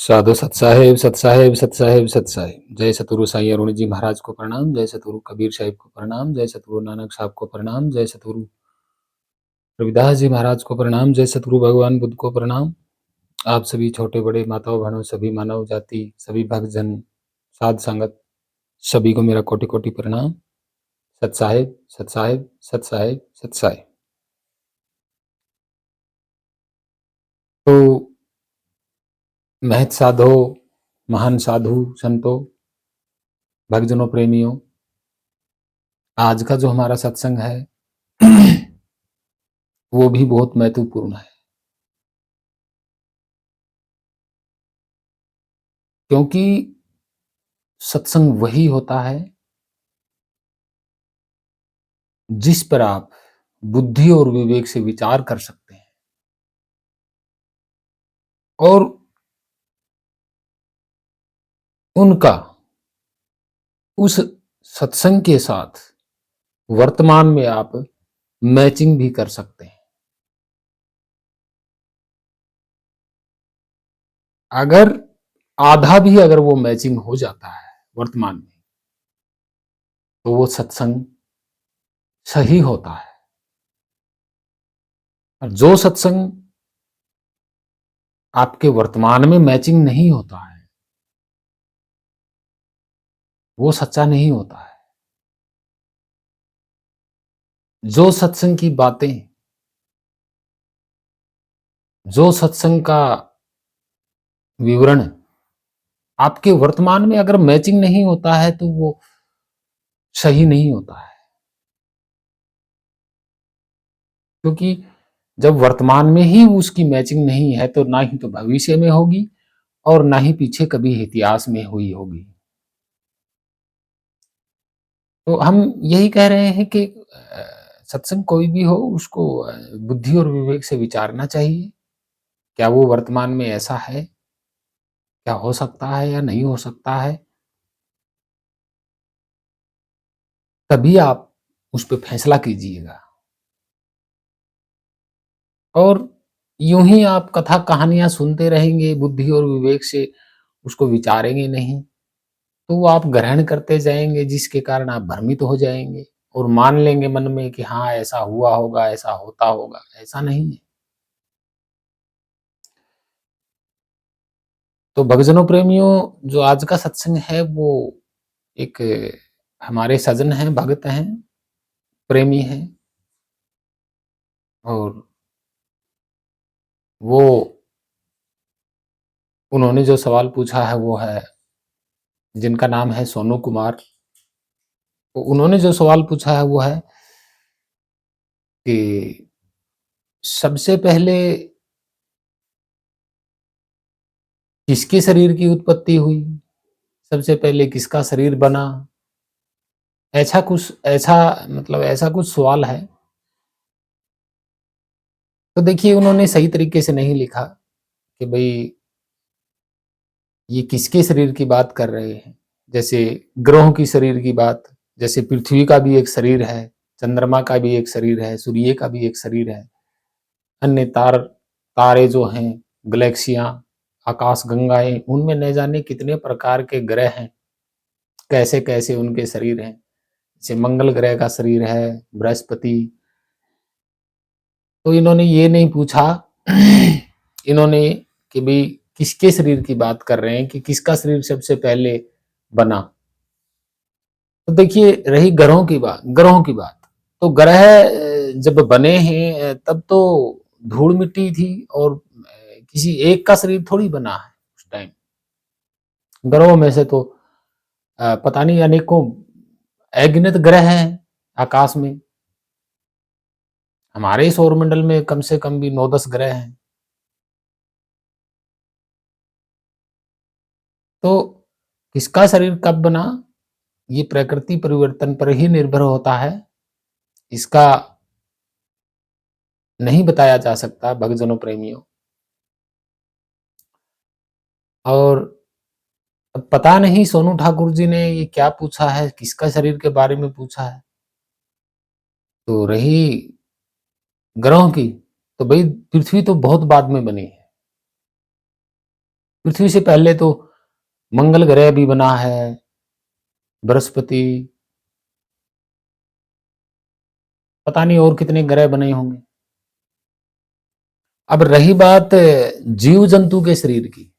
साधु सत साहेब, सत साहेब, सत साहेब, सत साहेब। जय सतगुरु साईं अरुण जी महाराज को प्रणाम, जय सतगुरु कबीर साहिब को प्रणाम, जय सतगुरु नानक साहब को प्रणाम, जय सतगुरु रविदास जी महाराज को प्रणाम, जय सतगुरु भगवान बुद्ध को प्रणाम। आप सभी छोटे बड़े माताओं बहनों सभी मानव जाति सभी भक्तजन साध संगत सभी को मेरा कोटि कोटि प्रणाम। सत साहेब, सत साहेब, सत साहेब, सत साहेब। तो महत साधो, महान साधु संतों, भक्तजनों, प्रेमियों, आज का जो हमारा सत्संग है वो भी बहुत महत्वपूर्ण है, क्योंकि सत्संग वही होता है जिस पर आप बुद्धि और विवेक से विचार कर सकते हैं और उनका उस सत्संग के साथ वर्तमान में आप मैचिंग भी कर सकते हैं। अगर आधा भी अगर वो मैचिंग हो जाता है वर्तमान में, तो वो सत्संग सही होता है। और जो सत्संग आपके वर्तमान में मैचिंग नहीं होता है वो सच्चा नहीं होता है। जो सत्संग की बातें, जो सत्संग का विवरण आपके वर्तमान में अगर मैचिंग नहीं होता है तो वो सही नहीं होता है, क्योंकि जब वर्तमान में ही उसकी मैचिंग नहीं है तो ना ही तो भविष्य में होगी और ना ही पीछे कभी इतिहास में हुई होगी। तो हम यही कह रहे हैं कि सत्संग कोई भी हो उसको बुद्धि और विवेक से विचारना चाहिए। क्या वो वर्तमान में ऐसा है, क्या हो सकता है या नहीं हो सकता है, तभी आप उस पर फैसला कीजिएगा। और यूं ही आप कथा कहानियां सुनते रहेंगे, बुद्धि और विवेक से उसको विचारेंगे नहीं, तो वो आप ग्रहण करते जाएंगे, जिसके कारण आप भ्रमित हो जाएंगे और मान लेंगे मन में कि हाँ ऐसा हुआ होगा, ऐसा होता होगा। ऐसा नहीं है। तो भक्तजनों, प्रेमियों, जो आज का सत्संग है वो एक हमारे सजन हैं, भगत हैं, प्रेमी हैं, और वो उन्होंने जो सवाल पूछा है वो है, जिनका नाम है सोनू कुमार। तो उन्होंने जो सवाल पूछा है वो है कि सबसे पहले किसके शरीर की उत्पत्ति हुई, सबसे पहले किसका शरीर बना। ऐसा कुछ सवाल है। तो देखिए, उन्होंने सही तरीके से नहीं लिखा कि भाई ये किसके शरीर की बात कर रहे हैं। जैसे ग्रहों की शरीर की बात, जैसे पृथ्वी का भी एक शरीर है, चंद्रमा का भी एक शरीर है, सूर्य का भी एक शरीर है, अन्य तारे जो हैं, गैलेक्सियां, आकाश गंगाएं, उनमें न जाने कितने प्रकार के ग्रह हैं, कैसे कैसे उनके शरीर हैं। जैसे मंगल ग्रह का शरीर है, बृहस्पति। तो इन्होंने ये नहीं पूछा इन्होंने कि भाई किसके शरीर की बात कर रहे हैं, कि किसका शरीर सबसे पहले बना। तो देखिए, रही ग्रहों की बात, तो ग्रह जब बने हैं तब तो धूल मिट्टी थी और किसी एक का शरीर थोड़ी बना है उस टाइम। ग्रहों में से तो पता नहीं अनेकों अगिनत ग्रह हैं आकाश में। हमारे सौर मंडल में कम से कम भी 9-10 ग्रह हैं। तो किसका शरीर कब बना, ये प्रकृति परिवर्तन पर ही निर्भर होता है। इसका नहीं बताया जा सकता भक्तजनों, प्रेमियों। और अब पता नहीं सोनू ठाकुर जी ने ये क्या पूछा है, किसका शरीर के बारे में पूछा है। तो रही ग्रहों की, तो भाई पृथ्वी तो बहुत बाद में बनी है। पृथ्वी से पहले तो मंगल ग्रह भी बना है, बृहस्पति, पता नहीं और कितने ग्रह बने होंगे। अब रही बात जीव जंतु के शरीर की,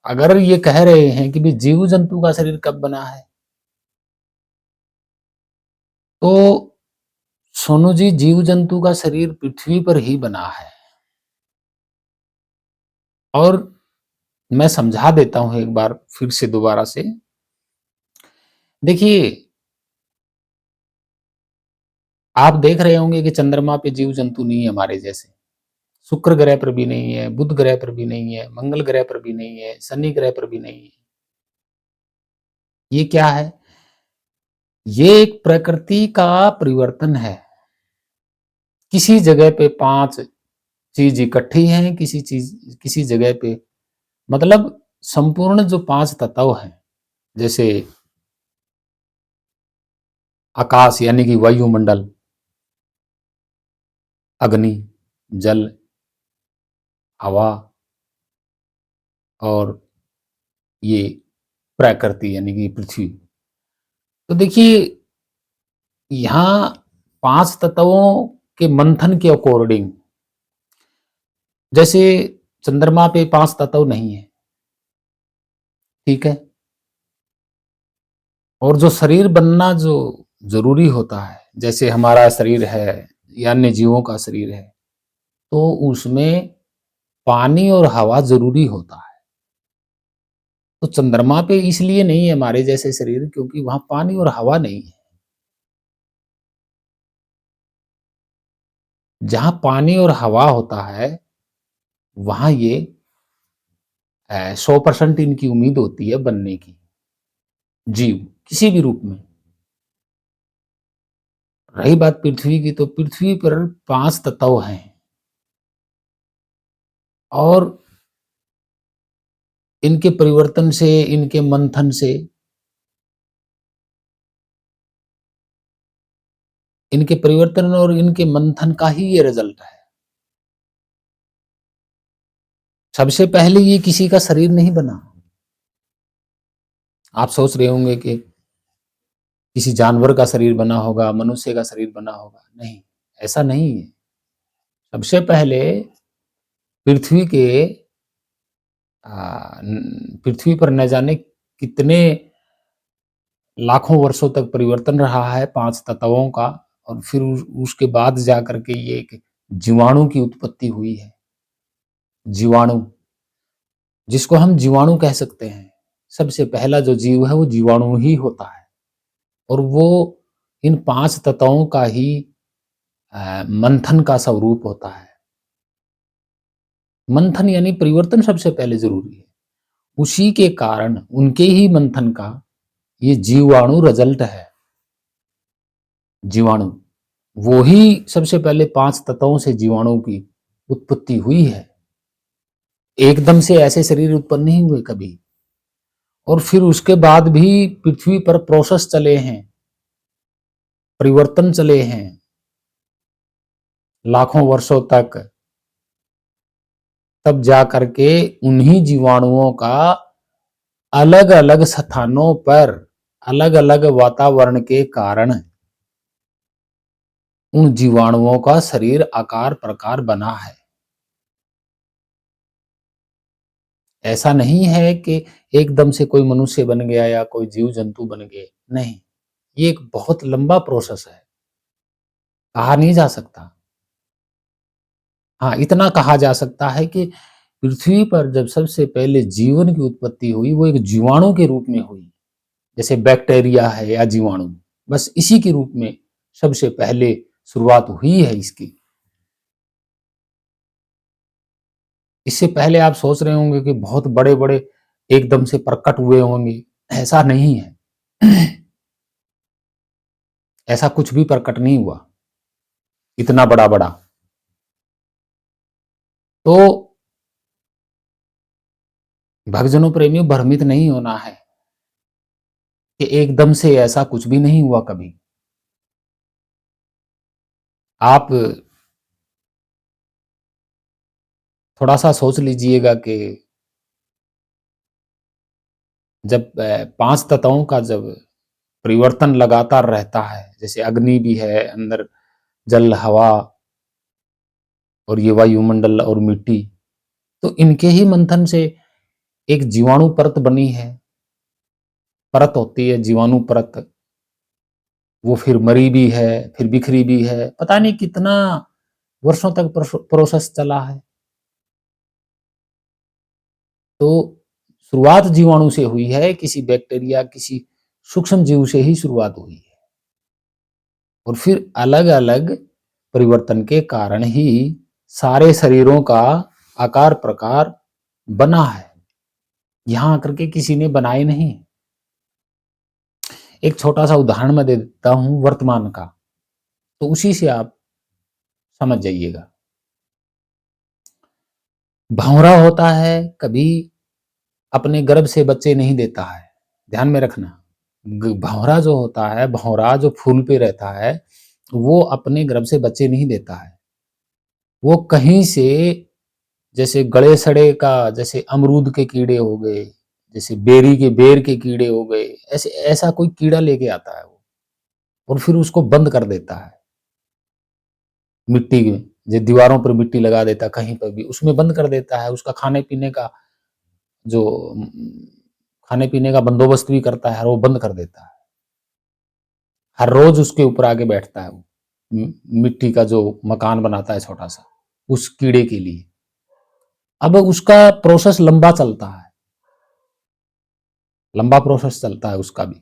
अगर ये कह रहे हैं कि भी जीव जंतु का शरीर कब बना है, तो सोनू जी, जीव जंतु का शरीर पृथ्वी पर ही बना है। और मैं समझा देता हूं एक बार फिर से दोबारा से। देखिए, आप देख रहे होंगे कि चंद्रमा पे जीव जंतु नहीं है हमारे जैसे, शुक्र ग्रह पर भी नहीं है, बुध ग्रह पर भी नहीं है, मंगल ग्रह पर भी नहीं है, शनि ग्रह पर भी नहीं है। ये क्या है? ये एक प्रकृति का परिवर्तन है। किसी जगह पे 5 चीज इकट्ठी हैं, किसी जगह पे, मतलब संपूर्ण जो 5 तत्व हैं, जैसे आकाश यानी कि वायुमंडल, अग्नि, जल, हवा और ये प्रकृति यानी कि पृथ्वी। तो देखिए, यहाँ 5 तत्वों के मंथन के अकॉर्डिंग, जैसे चंद्रमा पे 5 तत्व नहीं है, ठीक है, और जो शरीर बनना जो जरूरी होता है, जैसे हमारा शरीर है या अन्य जीवों का शरीर है, तो उसमें पानी और हवा जरूरी होता है। तो चंद्रमा पे इसलिए नहीं है हमारे जैसे शरीर, क्योंकि वहां पानी और हवा नहीं है। जहां पानी और हवा होता है, वहां ये 100% इनकी उम्मीद होती है बनने की, जीव किसी भी रूप में। रही बात पृथ्वी की, तो पृथ्वी पर 5 तत्व हैं, और इनके परिवर्तन से, इनके मंथन से, इनके परिवर्तन और इनके मंथन का ही ये रिजल्ट है। सबसे पहले ये किसी का शरीर नहीं बना। आप सोच रहे होंगे कि किसी जानवर का शरीर बना होगा, मनुष्य का शरीर बना होगा। नहीं, ऐसा नहीं है। सबसे पहले पृथ्वी के पृथ्वी पर न जाने कितने लाखों वर्षों तक परिवर्तन रहा है 5 तत्वों का, और फिर उसके बाद जाकर के ये एक जीवाणु की उत्पत्ति हुई है। जीवाणु, जिसको हम जीवाणु कह सकते हैं। सबसे पहला जो जीव है वो जीवाणु ही होता है, और वो इन 5 तत्वों का ही मंथन का स्वरूप होता है। मंथन यानी परिवर्तन सबसे पहले जरूरी है। उसी के कारण, उनके ही मंथन का ये जीवाणु रिजल्ट है। जीवाणु, वो ही सबसे पहले 5 तत्वों से जीवाणु की उत्पत्ति हुई है। एकदम से ऐसे शरीर उत्पन्न नहीं हुए कभी। और फिर उसके बाद भी पृथ्वी पर प्रोसेस चले हैं, परिवर्तन चले हैं लाखों वर्षों तक, तब जा करके उन्हीं जीवाणुओं का अलग अलग स्थानों पर, अलग अलग वातावरण के कारण उन जीवाणुओं का शरीर आकार प्रकार बना है। ऐसा नहीं है कि एकदम से कोई मनुष्य बन गया या कोई जीव जंतु बन गए, नहीं। ये एक बहुत लंबा प्रोसेस है, कहा नहीं जा सकता। हाँ, इतना कहा जा सकता है कि पृथ्वी पर जब सबसे पहले जीवन की उत्पत्ति हुई, वो एक जीवाणु के रूप में हुई। जैसे बैक्टीरिया है या जीवाणु, बस इसी के रूप में सबसे पहले शुरुआत हुई है इसकी। इससे पहले आप सोच रहे होंगे कि बहुत बड़े बड़े एकदम से प्रकट हुए होंगे, ऐसा नहीं है। ऐसा कुछ भी प्रकट नहीं हुआ इतना बड़ा बड़ा। तो भक्तजनों, प्रेमियों, भ्रमित नहीं होना है कि एकदम से ऐसा कुछ भी नहीं हुआ कभी। आप थोड़ा सा सोच लीजिएगा कि जब 5 तत्वों का जब परिवर्तन लगातार रहता है, जैसे अग्नि भी है अंदर, जल, हवा और ये वायुमंडल और मिट्टी, तो इनके ही मंथन से एक जीवाणु परत बनी है, परत होती है जीवाणु परत, वो फिर मरी भी है, फिर बिखरी भी है, पता नहीं कितना वर्षों तक प्रोसेस चला है। तो शुरुआत जीवाणु से हुई है, किसी बैक्टीरिया, किसी सूक्ष्म जीव से ही शुरुआत हुई है, और फिर अलग अलग परिवर्तन के कारण ही सारे शरीरों का आकार प्रकार बना है। यहां आकर के किसी ने बनाए नहीं। एक छोटा सा उदाहरण मैं दे देता हूं वर्तमान का, तो उसी से आप समझ जाइएगा। भंवरा होता है, कभी अपने गर्भ से बच्चे नहीं देता है, ध्यान में रखना। भंवरा जो होता है, भंवरा जो फूल पे रहता है, वो अपने गर्भ से बच्चे नहीं देता है। वो कहीं से, जैसे गड़े सड़े का, जैसे अमरूद के कीड़े हो गए, जैसे बेरी के बेर के कीड़े हो गए, ऐसे ऐसा कोई कीड़ा लेके आता है वो, और फिर उसको बंद कर देता है मिट्टी में, जो दीवारों पर मिट्टी लगा देता है, कहीं पर भी उसमें बंद कर देता है। उसका खाने पीने का जो खाने पीने का बंदोबस्त भी करता है, वो बंद कर देता है। हर रोज उसके ऊपर आके बैठता है वो, मिट्टी का जो मकान बनाता है छोटा सा, उस कीड़े के लिए। अब उसका प्रोसेस लंबा चलता है, लंबा प्रोसेस चलता है उसका भी,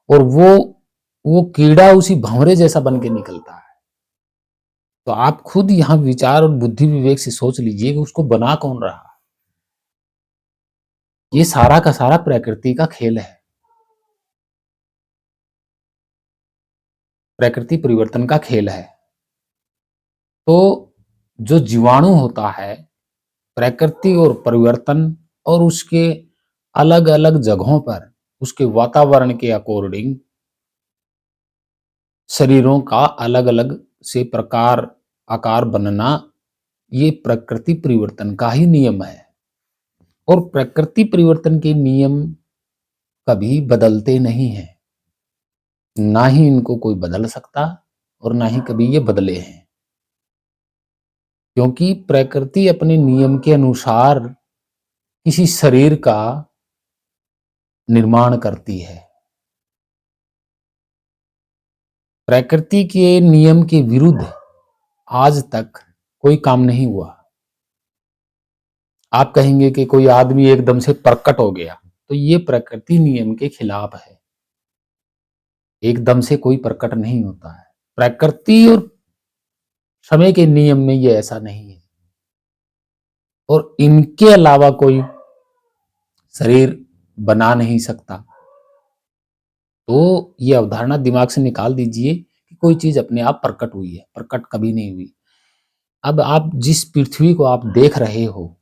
और वो कीड़ा उसी भंवरे जैसा बन के निकलता है। तो आप खुद यहाँ विचार और बुद्धि विवेक से सोच लीजिए कि उसको बना कौन रहा। ये सारा का सारा प्रकृति का खेल है, प्रकृति परिवर्तन का खेल है। तो जो जीवाणु होता है, प्रकृति और परिवर्तन और उसके अलग अलग जगहों पर उसके वातावरण के अकॉर्डिंग शरीरों का अलग अलग से प्रकार आकार बनना, ये प्रकृति परिवर्तन का ही नियम है। और प्रकृति परिवर्तन के नियम कभी बदलते नहीं हैं, ना ही इनको कोई बदल सकता, और ना ही कभी ये बदले हैं, क्योंकि प्रकृति अपने नियम के अनुसार किसी शरीर का निर्माण करती है। प्रकृति के नियम के विरुद्ध आज तक कोई काम नहीं हुआ। आप कहेंगे कि कोई आदमी एकदम से प्रकट हो गया, तो ये प्रकृति नियम के खिलाफ है। एकदम से कोई प्रकट नहीं होता है, प्रकृति और समय के नियम में ये ऐसा नहीं है, और इनके अलावा कोई शरीर बना नहीं सकता। तो ये अवधारणा दिमाग से निकाल दीजिए कि कोई चीज अपने आप प्रकट हुई है, प्रकट कभी नहीं हुई। अब आप जिस पृथ्वी को आप देख रहे हो,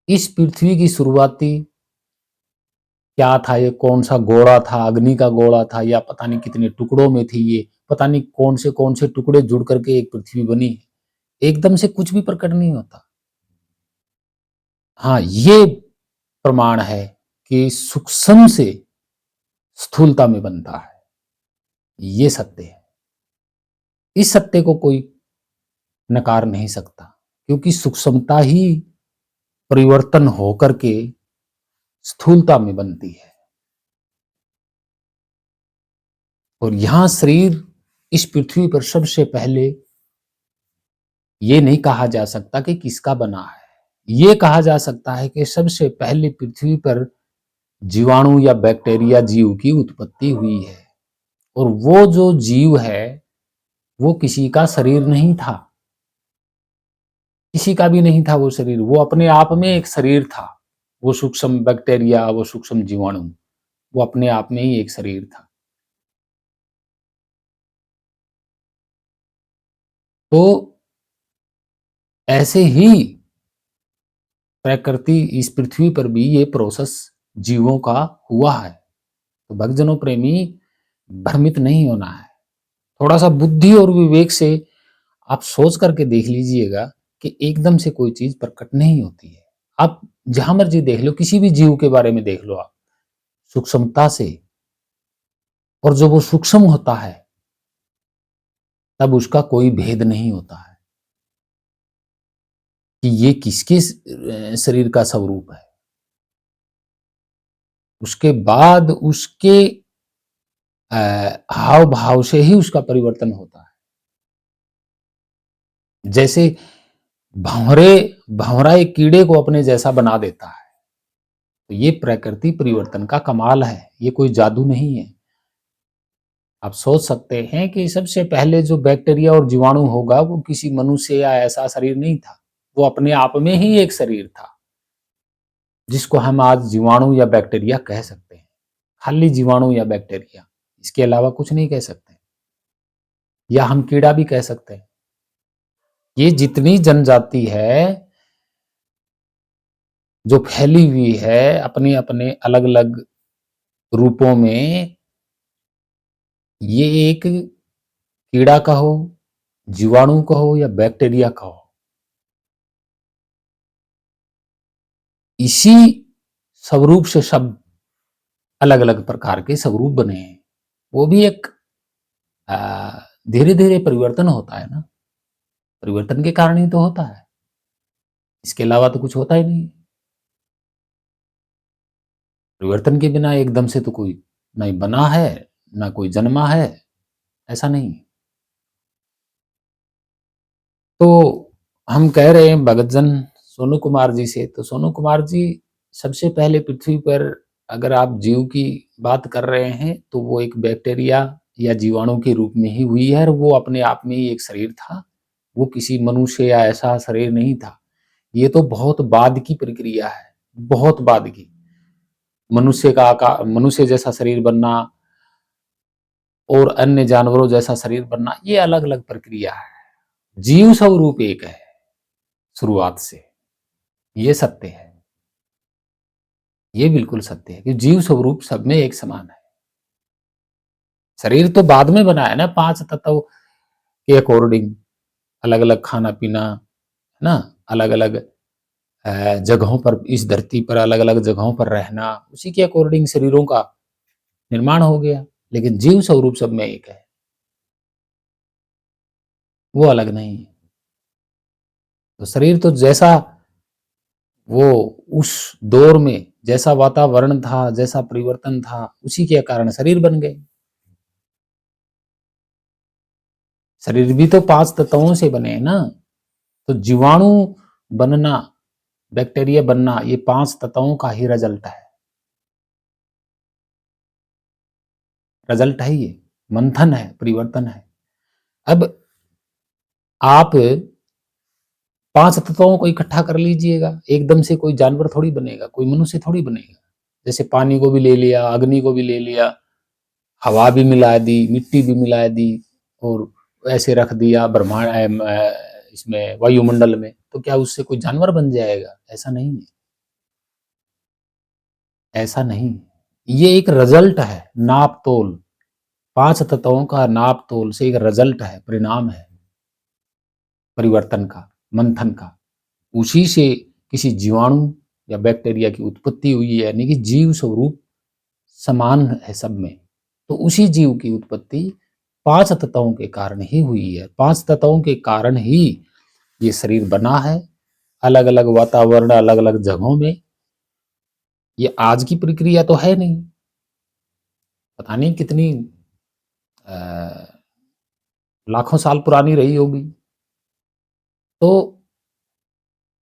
इस पृथ्वी की शुरुआती क्या था, ये कौन सा गोला था, अग्नि का गोला था, या पता नहीं कितने टुकड़ों में थी, ये पता नहीं कौन से टुकड़े जुड़ करके एक पृथ्वी बनी है। एकदम से कुछ भी प्रकट नहीं होता। हाँ, ये प्रमाण है कि सूक्ष्म से स्थूलता में बनता है, ये सत्य है। इस सत्य को कोई नकार नहीं सकता, क्योंकि सूक्ष्मता ही परिवर्तन होकर के स्थूलता में बनती है। और यहां शरीर इस पृथ्वी पर सबसे पहले, ये नहीं कहा जा सकता कि किसका बना है, ये कहा जा सकता है कि सबसे पहले पृथ्वी पर जीवाणु या बैक्टीरिया जीव की उत्पत्ति हुई है। और वो जो जीव है, वो किसी का शरीर नहीं था, किसी का भी नहीं था वो शरीर, वो अपने आप में एक शरीर था। वो सूक्ष्म बैक्टीरिया, वो सूक्ष्म जीवाणु, वो अपने आप में ही एक शरीर था। तो ऐसे ही प्रकृति इस पृथ्वी पर भी ये प्रोसेस जीवों का हुआ है। तो भक्तजनों प्रेमी, भ्रमित नहीं होना है। थोड़ा सा बुद्धि और विवेक से आप सोच करके देख लीजिएगा कि एकदम से कोई चीज प्रकट नहीं होती है। आप जहां मर्जी देख लो, किसी भी जीव के बारे में देख लो आप सूक्ष्मता से, और जब वो सूक्ष्म होता है तब उसका कोई भेद नहीं होता है कि ये किसके शरीर का स्वरूप है। उसके बाद उसके हाव भाव से ही उसका परिवर्तन होता है। जैसे भंवरे भंवरा एक कीड़े को अपने जैसा बना देता है, तो ये प्रकृति परिवर्तन का कमाल है, ये कोई जादू नहीं है। आप सोच सकते हैं कि सबसे पहले जो बैक्टीरिया और जीवाणु होगा वो किसी मनुष्य या ऐसा शरीर नहीं था, वो अपने आप में ही एक शरीर था जिसको हम आज जीवाणु या बैक्टीरिया कह सकते हैं। खाली जीवाणु या बैक्टीरिया, इसके अलावा कुछ नहीं कह सकते, या हम कीड़ा भी कह सकते हैं। ये जितनी जनजाति है जो फैली हुई है अपने अपने अलग अलग रूपों में, ये एक कीड़ा कहो, जीवाणु कहो या बैक्टीरिया कहो, इसी स्वरूप से सब अलग अलग प्रकार के स्वरूप बने हैं। वो भी एक धीरे धीरे परिवर्तन होता है ना, परिवर्तन के कारण ही तो होता है, इसके अलावा तो कुछ होता ही नहीं। परिवर्तन के बिना एकदम से तो कोई नहीं बना है, ना कोई जन्मा है, ऐसा नहीं। तो हम कह रहे हैं भगतजन सोनू कुमार जी से, तो सोनू कुमार जी सबसे पहले पृथ्वी पर अगर आप जीव की बात कर रहे हैं तो वो एक बैक्टीरिया या जीवाणु के रूप में ही हुई है, और वो अपने आप में ही एक शरीर था, वो किसी मनुष्य या ऐसा शरीर नहीं था। ये तो बहुत बाद की प्रक्रिया है, बहुत बाद की। मनुष्य का आकार, मनुष्य जैसा शरीर बनना और अन्य जानवरों जैसा शरीर बनना, ये अलग अलग प्रक्रिया है। जीव स्वरूप एक है शुरुआत से, ये सत्य है, ये बिल्कुल सत्य है कि जीव स्वरूप सब में एक समान है। शरीर तो बाद में बना है ना, पांच तत्व के अकॉर्डिंग, अलग अलग खाना पीना है ना, अलग अलग जगहों पर, इस धरती पर अलग अलग जगहों पर रहना, उसी के अकॉर्डिंग शरीरों का निर्माण हो गया। लेकिन जीव स्वरूप सब में एक है, वो अलग नहीं है। तो शरीर तो जैसा वो उस दौर में जैसा वातावरण था, जैसा परिवर्तन था, उसी के कारण शरीर बन गए। शरीर भी तो पांच तत्वों से बने हैं ना, तो जीवाणु बनना, बैक्टीरिया बनना, ये पांच तत्वों का ही रिजल्ट है, रिजल्ट है ये, मंथन है, परिवर्तन है। अब आप पांच तत्वों को इकट्ठा कर लीजिएगा, एकदम से कोई जानवर थोड़ी बनेगा, कोई मनुष्य थोड़ी बनेगा। जैसे पानी को भी ले लिया, अग्नि को भी ले लिया, हवा भी मिला दी, मिट्टी भी मिला दी, और ऐसे रख दिया ब्रह्मांड इसमें वायुमंडल में, तो क्या उससे कोई जानवर बन जाएगा? ऐसा नहीं है, ऐसा नहीं। ये एक रिजल्ट है, नाप तोल, पांच तत्वों का नाप तोल से एक रिजल्ट है, परिणाम है परिवर्तन का, मंथन का। उसी से किसी जीवाणु या बैक्टीरिया की उत्पत्ति हुई है, यानी कि जीव स्वरूप समान है सब में। तो उसी जीव की उत्पत्ति पांच तत्वों के कारण ही हुई है, पांच तत्वों के कारण ही ये शरीर बना है, अलग अलग वातावरण, अलग अलग जगहों में। ये आज की प्रक्रिया तो है नहीं, पता नहीं कितनी लाखों साल पुरानी रही होगी। तो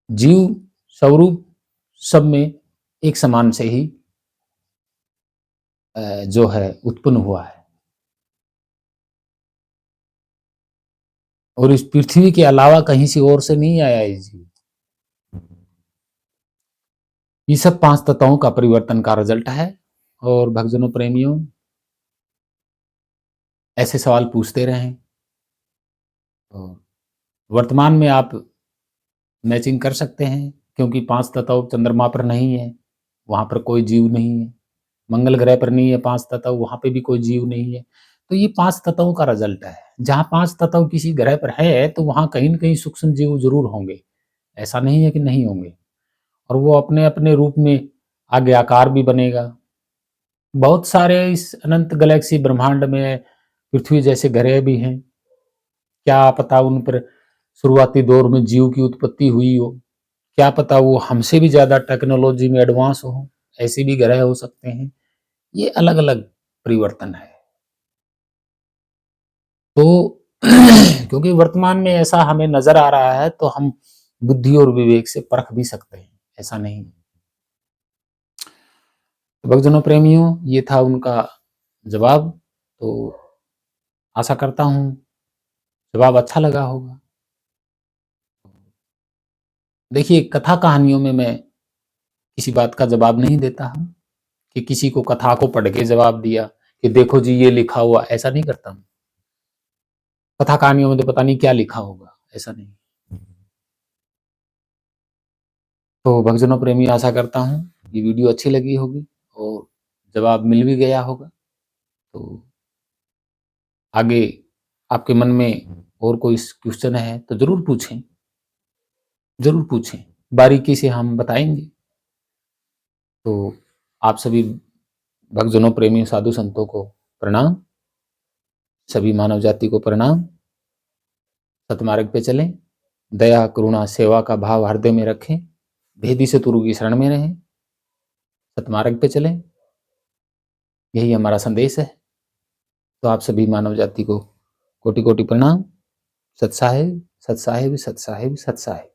जीव स्वरूप सब में एक समान से ही जो है उत्पन्न हुआ है, और इस पृथ्वी के अलावा कहीं से और से नहीं आया ये जीव। ये सब पांच तत्वों का परिवर्तन का रिजल्ट है। और भक्तजनों, प्रेमियों, ऐसे सवाल पूछते रहें, तो वर्तमान में आप मैचिंग कर सकते हैं, क्योंकि पांच तत्व चंद्रमा पर नहीं है, वहां पर कोई जीव नहीं है, मंगल ग्रह पर नहीं है पांच तत्व, वहां पे भी कोई जीव नहीं है। तो ये पांच तत्वों का रिजल्ट है। जहां पांच तत्व किसी ग्रह पर है तो वहां कहीं न कहीं सूक्ष्म जीव जरूर होंगे, ऐसा नहीं है कि नहीं होंगे। और वो अपने अपने रूप में आगे आकार भी बनेगा। बहुत सारे इस अनंत गैलेक्सी ब्रह्मांड में पृथ्वी जैसे ग्रह भी हैं, क्या पता उन पर शुरुआती दौर में जीव की उत्पत्ति हुई हो, क्या पता वो हमसे भी ज़्यादा टेक्नोलॉजी में एडवांस हो, ऐसे भी ग्रह हो सकते हैं। ये अलग-अलग परिवर्तन है। तो क्योंकि वर्तमान में ऐसा हमें नज़र आ रहा है, तो हम बुद्धि और विवेक से परख भी सकते हैं, ऐसा नहीं। तो भक्तजनों प्रेमियों, ये था उनका जवाब। तो आशा करता हूँ जवाब अच्छा लगा होगा। देखिए, कथा कहानियों में मैं किसी बात का जवाब नहीं देता हूँ कि किसी को कथा को पढ़ के जवाब दिया कि देखो जी ये लिखा हुआ, ऐसा नहीं करता हूँ। कथा कहानियों में तो पता नहीं क्या लिखा होगा, ऐसा नहीं। तो भक्तजनों प्रेमी, आशा करता हूँ ये वीडियो अच्छी लगी होगी और जवाब मिल भी गया होगा। तो आगे आपके मन में और कोई क्वेश्चन है तो ज़रूर पूछें, ज़रूर पूछें, बारीकी से हम बताएँगे। तो आप सभी भक्तजनों, प्रेमी, साधु संतों को प्रणाम, सभी मानव जाति को प्रणाम। सतमार्ग पे चलें, दया, करुणा, सेवा का भाव हृदय में रखें, भेदी से गुरु की शरण में रहें, सतमार्ग पे चलें, यही हमारा संदेश है। तो आप सभी मानव जाति को कोटि कोटि प्रणाम। सत्साहेब, सत्साहेब, सत्साहेब, सत्साहेब।